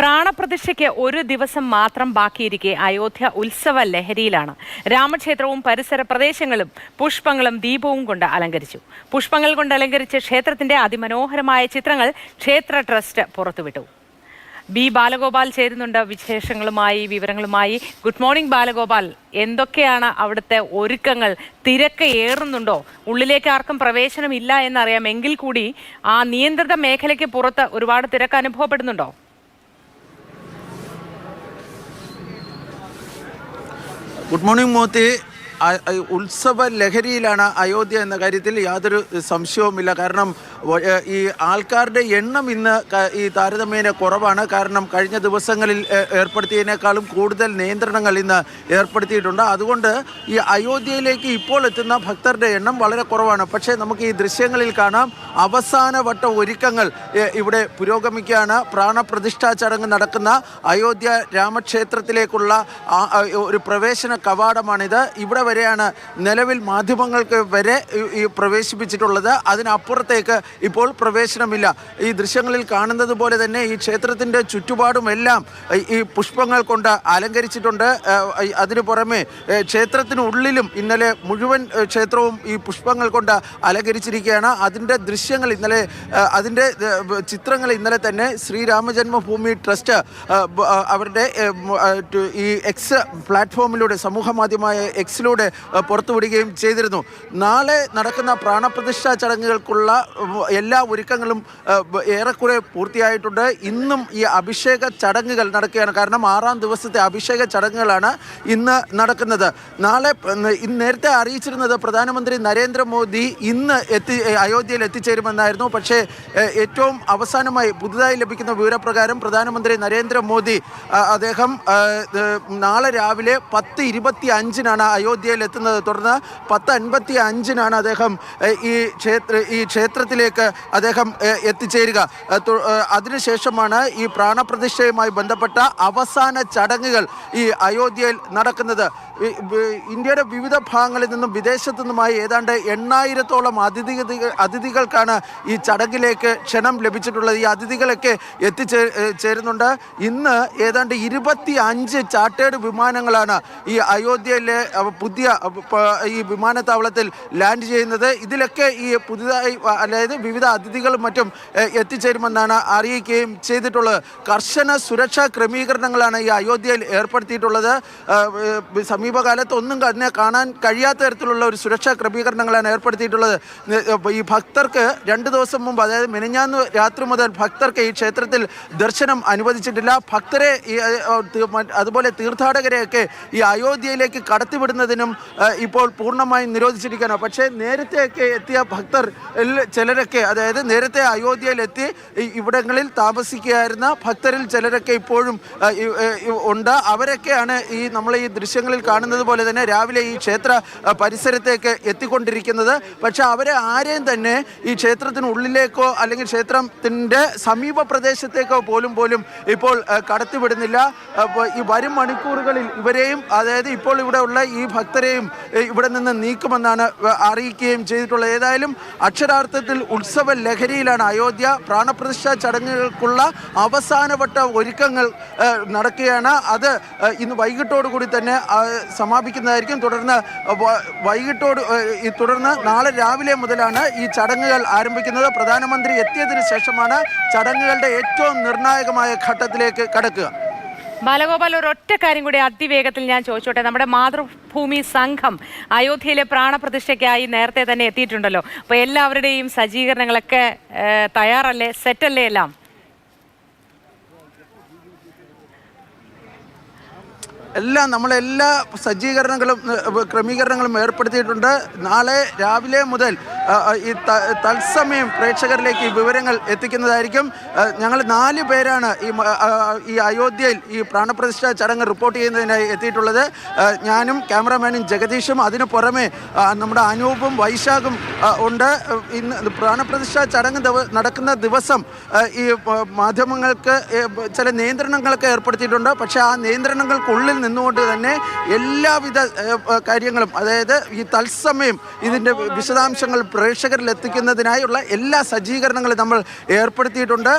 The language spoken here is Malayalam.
പ്രാണപ്രതിഷ്ഠയ്ക്ക് ഒരു ദിവസം മാത്രം ബാക്കിയിരിക്കെ അയോധ്യ ഉത്സവ ലഹരിയിലാണ്. രാമക്ഷേത്രവും പരിസര പ്രദേശങ്ങളും പുഷ്പങ്ങളും ദീപവും കൊണ്ട് അലങ്കരിച്ചു. പുഷ്പങ്ങൾ കൊണ്ട് അലങ്കരിച്ച ക്ഷേത്രത്തിന്റെ അതിമനോഹരമായ ചിത്രങ്ങൾ ക്ഷേത്ര ട്രസ്റ്റ് പുറത്തുവിട്ടു. ബി ബാലഗോപാൽ ചേരുന്നുണ്ട് വിശേഷങ്ങളുമായി, വിവരങ്ങളുമായി. ഗുഡ് മോർണിംഗ് ബാലഗോപാൽ, എന്തൊക്കെയാണ് അവിടുത്തെ ഒരുക്കങ്ങൾ? തിരക്ക് ഏറുന്നുണ്ടോ? ഉള്ളിലേക്ക് ആർക്കും പ്രവേശനമില്ല എന്നറിയാം, എങ്കിൽ കൂടി ആ നിയന്ത്രിത മേഖലയ്ക്ക് പുറത്ത് ഒരുപാട് തിരക്ക് അനുഭവപ്പെടുന്നുണ്ടോ? Good morning Moti. ഉത്സവ ലഹരിയിലാണ് അയോധ്യ എന്ന കാര്യത്തിൽ യാതൊരു സംശയവുമില്ല. കാരണം ഈ ആൾക്കാരുടെ എണ്ണം ഇന്ന് ഈ താരതമ്യേന കുറവാണ്. കാരണം കഴിഞ്ഞ ദിവസങ്ങളിൽ ഏർപ്പെടുത്തിയതിനേക്കാളും കൂടുതൽ നിയന്ത്രണങ്ങൾ ഇന്ന് ഏർപ്പെടുത്തിയിട്ടുണ്ട്. അതുകൊണ്ട് ഈ അയോധ്യയിലേക്ക് ഇപ്പോൾ എത്തുന്ന ഭക്തരുടെ എണ്ണം വളരെ കുറവാണ്. പക്ഷേ നമുക്ക് ഈ ദൃശ്യങ്ങളിൽ കാണാം, അവസാനവട്ട ഒരുക്കങ്ങൾ ഇവിടെ പുരോഗമിക്കുകയാണ്. പ്രാണപ്രതിഷ്ഠാ ചടങ്ങ് നടക്കുന്ന അയോധ്യ രാമക്ഷേത്രത്തിലേക്കുള്ള ഒരു പ്രവേശന കവാടമാണിത്. ഇവിടെ വരെയാണ് നിലവിൽ മാധ്യമങ്ങൾക്ക് വരെ ഈ പ്രവേശിപ്പിച്ചിട്ടുള്ളത്. അതിനപ്പുറത്തേക്ക് ഇപ്പോൾ പ്രവേശനമില്ല. ഈ ദൃശ്യങ്ങളിൽ കാണുന്നത് പോലെ തന്നെ ഈ ക്ഷേത്രത്തിൻ്റെ ചുറ്റുപാടുമെല്ലാം ഈ പുഷ്പങ്ങൾ കൊണ്ട് അലങ്കരിച്ചിട്ടുണ്ട്. അതിനു പുറമെ ക്ഷേത്രത്തിനുള്ളിലും ഇന്നലെ മുഴുവൻ ക്ഷേത്രവും ഈ പുഷ്പങ്ങൾ കൊണ്ട് അലങ്കരിച്ചിരിക്കുകയാണ്. അതിൻ്റെ ദൃശ്യങ്ങൾ ഇന്നലെ, അതിൻ്റെ ചിത്രങ്ങൾ ഇന്നലെ തന്നെ ശ്രീരാമജന്മഭൂമി ട്രസ്റ്റ് അവരുടെ ഈ എക്സ് പ്ലാറ്റ്ഫോമിലൂടെ, സമൂഹ മാധ്യമമായ എക്സിലൂടെ പുറത്തുവിടുകയും ചെയ്തിരുന്നു. നാളെ നടക്കുന്ന പ്രാണപ്രതിഷ്ഠാ ചടങ്ങുകൾക്കുള്ള എല്ലാ ഒരുക്കങ്ങളും ഏറെക്കുറെ പൂർത്തിയായിട്ടുണ്ട്. ഇന്നും ഈ അഭിഷേക ചടങ്ങുകൾ നടക്കുകയാണ്. കാരണം 6ാം ദിവസത്തെ അഭിഷേക ചടങ്ങുകളാണ് ഇന്ന് നടക്കുന്നത്. നേരത്തെ അറിയിച്ചിരുന്നത് പ്രധാനമന്ത്രി നരേന്ദ്രമോദി ഇന്ന് അയോധ്യയിൽ എത്തിച്ചേരുമെന്നായിരുന്നു. പക്ഷേ ഏറ്റവും അവസാനമായി പുതുതായി ലഭിക്കുന്ന വിവരപ്രകാരം പ്രധാനമന്ത്രി നരേന്ദ്രമോദി അദ്ദേഹം നാളെ രാവിലെ 10:25 അയോധ്യയിൽ എത്തുന്നത്. തുടർന്ന് 10:55 അദ്ദേഹം ഈ ക്ഷേത്രത്തിലേക്ക് അദ്ദേഹം എത്തിച്ചേരുക. അതിനുശേഷമാണ് ഈ പ്രാണപ്രതിഷ്ഠയുമായി ബന്ധപ്പെട്ട അവസാന ചടങ്ങുകൾ ഈ അയോധ്യയിൽ നടക്കുന്നത്. ഇന്ത്യയുടെ വിവിധ ഭാഗങ്ങളിൽ നിന്നും വിദേശത്തു നിന്നുമായി ഏതാണ്ട് 8000-ഓളം അതിഥികൾക്കാണ് ഈ ചടങ്ങിലേക്ക് ക്ഷണം ലഭിച്ചിട്ടുള്ളത്. ഈ അതിഥികളൊക്കെ ചേരുന്നുണ്ട്. ഇന്ന് ഏതാണ്ട് 25 ചാർട്ടേഡ് വിമാനങ്ങളാണ് ഈ അയോധ്യയിലെ പുതിയ ഈ വിമാനത്താവളത്തിൽ ലാൻഡ് ചെയ്യുന്നത്. ഇതിലൊക്കെ ഈ പുതുതായി, അതായത് വിവിധ അതിഥികളും മറ്റും എത്തിച്ചേരുമെന്നാണ് അറിയിക്കുകയും ചെയ്തിട്ടുള്ളത്. കർശന സുരക്ഷാ ക്രമീകരണങ്ങളാണ് ഈ അയോധ്യയിൽ ഏർപ്പെടുത്തിയിട്ടുള്ളത്. സമീപകാലത്ത് ഒന്നും തന്നെ കാണാൻ കഴിയാത്ത തരത്തിലുള്ള ഒരു സുരക്ഷാ ക്രമീകരണങ്ങളാണ് ഏർപ്പെടുത്തിയിട്ടുള്ളത്. ഈ ഭക്തർക്ക് 2 ദിവസം മുമ്പ്, അതായത് മിനിഞ്ഞാന്ന് രാത്രി മുതൽ ഭക്തർക്ക് ഈ ക്ഷേത്രത്തിൽ ദർശനം അനുവദിച്ചിട്ടില്ല. ഭക്തരെ അതുപോലെ തീർത്ഥാടകരെയൊക്കെ ഈ അയോധ്യയിലേക്ക് കടത്തിവിടുന്നതിനും ഇപ്പോൾ പൂർണ്ണമായും നിരോധിച്ചിരിക്കുകയാണ്. പക്ഷേ നേരത്തെയൊക്കെ എത്തിയ ഭക്തർ ചിലരൊക്കെ, അതായത് നേരത്തെ അയോധ്യയിലെത്തി ഇവിടങ്ങളിൽ താമസിക്കുകയായിരുന്ന ഭക്തരിൽ ചിലരൊക്കെ ഇപ്പോഴും ഉണ്ട്. അവരൊക്കെയാണ് നമ്മൾ ഈ ദൃശ്യങ്ങളിൽ കാണുന്നത് പോലെ തന്നെ രാവിലെ ഈ ക്ഷേത്ര പരിസരത്തേക്ക് എത്തിക്കൊണ്ടിരിക്കുന്നത്. പക്ഷെ അവരെ ആരെയും തന്നെ ഈ ക്ഷേത്രത്തിനുള്ളിലേക്കോ അല്ലെങ്കിൽ ക്ഷേത്രത്തിൻ്റെ സമീപ പ്രദേശത്തേക്കോ പോലും ഇപ്പോൾ കടത്തിവിടുന്നില്ല. ഈ വരും മണിക്കൂറുകളിൽ ഇവരെയും, അതായത് ഇപ്പോൾ ഇവിടെ ഉള്ള ഈ ഭക്തരെയും ഇവിടെ നിന്ന് നീക്കുമെന്നാണ് അറിയിക്കുകയും ചെയ്തിട്ടുള്ളത്. ഏതായാലും അക്ഷരാർത്ഥത്തിൽ ഉത്സവ ലഹരിയിലാണ് അയോധ്യ. പ്രാണപ്രതിഷ്ഠാ ചടങ്ങുകൾക്കുള്ള അവസാനവട്ട ഒരുക്കങ്ങൾ നടക്കുകയാണ്. അത് ഇന്ന് വൈകിട്ടോടുകൂടി തന്നെ സമാപിക്കുന്നതായിരിക്കും. തുടർന്ന് നാളെ രാവിലെ മുതലാണ് ഈ ചടങ്ങുകൾ ആരംഭിക്കുന്നത്. പ്രധാനമന്ത്രി എത്തിയതിനു ശേഷമാണ് ചടങ്ങുകളുടെ ഏറ്റവും നിർണായകമായ ഘട്ടത്തിലേക്ക് കടക്കുക. ബാലഗോപാൽ, ഒരൊറ്റ കാര്യം കൂടി അതിവേഗത്തിൽ ഞാൻ ചോദിച്ചോട്ടെ. നമ്മുടെ മാതൃഭൂമി സംഘം അയോധ്യയിലെ പ്രാണപ്രതിഷ്ഠയ്ക്കായി നേരത്തെ തന്നെ എത്തിയിട്ടുണ്ടല്ലോ. അപ്പോൾ എല്ലാവരുടെയും സജ്ജീകരണങ്ങളൊക്കെ തയ്യാറല്ലേ, സെറ്റല്ലേ എല്ലാം? നമ്മളെല്ലാ ക്രമീകരണങ്ങളും ഏർപ്പെടുത്തിയിട്ടുണ്ട്. നാളെ രാവിലെ മുതൽ ഈ തത്സമയം പ്രേക്ഷകരിലേക്ക് ഈ വിവരങ്ങൾ എത്തിക്കുന്നതായിരിക്കും. ഞങ്ങൾ 4 പേരാണ് ഈ അയോധ്യയിൽ ഈ പ്രാണപ്രതിഷ്ഠാ ചടങ്ങ് റിപ്പോർട്ട് ചെയ്യുന്നതിനായി എത്തിയിട്ടുള്ളത്. ഞാനും ക്യാമറാമാനും ജഗദീഷും, അതിനു പുറമെ നമ്മുടെ അനൂപും വൈശാഖും ഉണ്ട്. ഇന്ന് പ്രാണപ്രതിഷ്ഠാ ചടങ്ങ് നടക്കുന്ന ദിവസം ഈ മാധ്യമങ്ങൾക്ക് ചില നിയന്ത്രണങ്ങളൊക്കെ ഏർപ്പെടുത്തിയിട്ടുണ്ട്. പക്ഷേ ആ നിയന്ത്രണങ്ങൾക്കുള്ളിൽ നിന്നുകൊണ്ട് തന്നെ എല്ലാവിധ കാര്യങ്ങളും, അതായത് ഈ തത്സമയം ഇതിൻ്റെ വിശദാംശങ്ങൾ പ്രേക്ഷകരിൽ എത്തിക്കുന്നതിനായുള്ള എല്ലാ സജ്ജീകരണങ്ങളും നമ്മൾ ഏർപ്പെടുത്തിയിട്ടുണ്ട്.